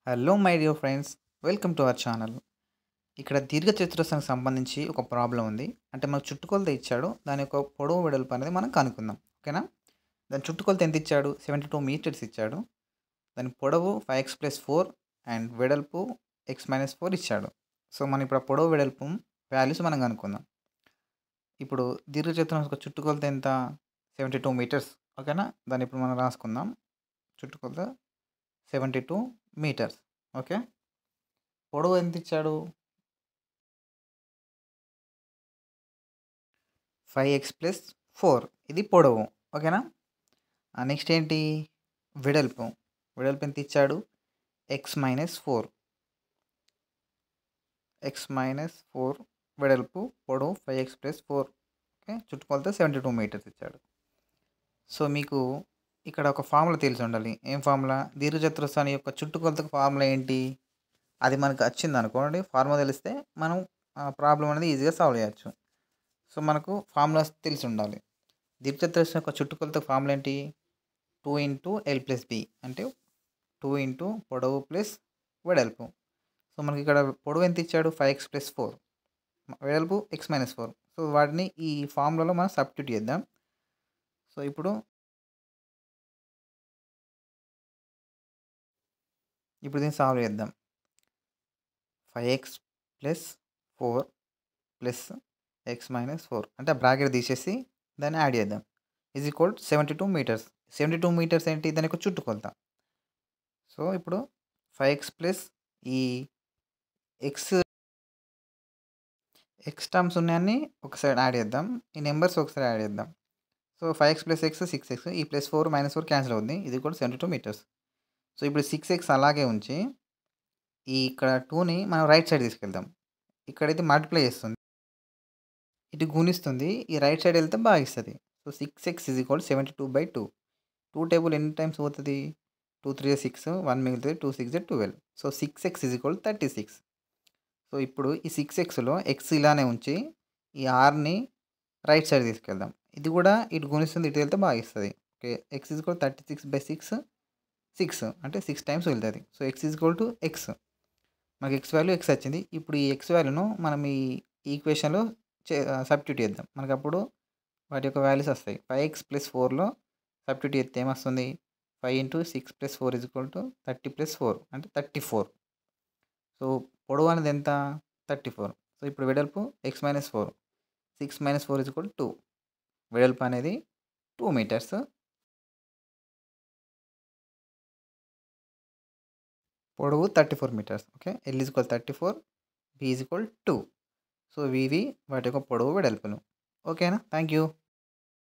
Hello my dear friends, welcome to our channel. ఇక్కడ దీర్ఘచతురస్రానికి సంబంధించి ఒక ప్రాబ్లం ఉంది. అంటే మనకు చుట్టుకొలత ఇచ్చాడు. దాని యొక్క పొడవు వెడల్పు అనేది మనం కనుక్కుందాం. ఓకేనా? దాని చుట్టుకొలత ఎంత ఇచ్చాడు? 72 మీటర్స్ ఇచ్చాడు. దాని పొడవు 5x+4 అండ్ వెడల్పు x-4 ఇచ్చాడు. సో మనం ఇప్పుడు ఆ పొడవు వెడల్పు వాల్యూస్ మనం కనుక్కుందాం. ఇప్పుడు దీర్ఘచతురం యొక్క చుట్టుకొలత ఎంత? 72 మీటర్స్. ఓకేనా? దాన్ని ఇప్పుడు మనం రాసుకుందాం. చుట్టుకొలత 72 మీటర్స్. ఓకే. పొడవు ఎంత ఇచ్చాడు? 5x+4 ఇది పొడవు. ఓకేనా? నెక్స్ట్ ఏంటి? వెడల్పు. వెడల్పు ఎంత ఇచ్చాడు? x-4. x-4 వెడల్పు, పొడవు 5x+4. ఓకే. చుట్టుకొలత 72 మీటర్స్ ఇచ్చాడు. సో మీకు ఇక్కడ ఒక ఫార్ములా తెలిసి ఉండాలి. ఏం ఫార్ములా? దీర్ఘచతురస్రాన్ని యొక్క చుట్టుకొలతకు ఫార్ములా ఏంటి? అది మనకు వచ్చింది అనుకోండి, ఫార్ములా తెలిస్తే మనం ప్రాబ్లం అనేది ఈజీగా సాల్వ్ చేయొచ్చు. సో మనకు ఫార్ములాస్ తెలిసి ఉండాలి. దీర్ఘచతురస్రం యొక్క చుట్టుకొలత ఫార్ములా ఏంటి? 2 × L+B అంటే 2 పొడవు ప్లస్ వెడల్పు. సో మనకి ఇక్కడ పొడవు ఎంత ఇచ్చాడు? 5x+4, వెడల్పు x-4. సో వాటిని ఈ ఫార్ములాలో మనం సబ్స్టిట్యూట్ చేద్దాం. సో ఇప్పుడు దీన్ని సాల్వ్ చేద్దాం. 5x+4 ప్లస్ x-4 అంటే బ్రాకెట్ తీసేసి దాన్ని యాడ్ చేద్దాం. Is equal 72 metres. 72 మీటర్స్ ఏంటి? దాని యొక్క చుట్టుకొలత. సో ఇప్పుడు 5x ప్లస్ ఈ ఎక్స్ టర్మ్స్ ఉన్నాయని ఒకసారి యాడ్ చేద్దాం. ఈ నెంబర్స్ ఒకసారి యాడ్ చేద్దాం. సో 5x + x 6x, ఈ +4 -4 క్యాన్సిల్ అవుతుంది. ఇది కూడా 72 మీటర్స్. సో ఇప్పుడు 6x అలాగే ఉంచి ఇక్కడ 2ని మనం రైట్ సైడ్ తీసుకెళ్దాం. ఇక్కడైతే మల్టిప్లై చేస్తుంది, ఇటు గుణిస్తుంది. ఈ రైట్ సైడ్ వెళ్తే భాగిస్తుంది. So 6x = 72/2. 2 టేబుల్ ఎన్ని టైమ్స్ పోతుంది? 2 3 6, 1 మిగులుతుంది. 2 6 12. So 6x = 36. సో ఇప్పుడు ఈ 6xలో x ఇలానే ఉంచి ఈ rని రైట్ సైడ్ తీసుకెళ్దాం. ఇది కూడా ఇటు గుణిస్తుంది, ఇటు వెళ్తే భాగిస్తుంది. ఓకే. x = 36/6, 6 అంటే 6 టైమ్స్ వెళ్తుంది. So x = x. మనకి x వాల్యూ x వచ్చింది. ఇప్పుడు ఈ x వాల్యూను మనం ఈ ఈక్వేషన్లో సబ్స్టిట్యూట్ చేద్దాం. మనకు అప్పుడు వాటి యొక్క వాల్యూస్ వస్తాయి. 5x+4లో సబ్స్టిట్యూట్ చేస్తే ఏమొస్తుంది? 5 × 6 + 4 = 30+4 అంటే 34. సో పొడవు అనేది ఎంత? 34. సో ఇప్పుడు వెడల్పు x-4. 6 - 4 = 2. వెడల్పు అనేది 2 మీటర్స్. పొడవు 34 meters. Okay. L = 34, B = 2. So ఇవి వాటి యొక్క పొడవు వెడల్పులు. ఓకేనా? Thank you.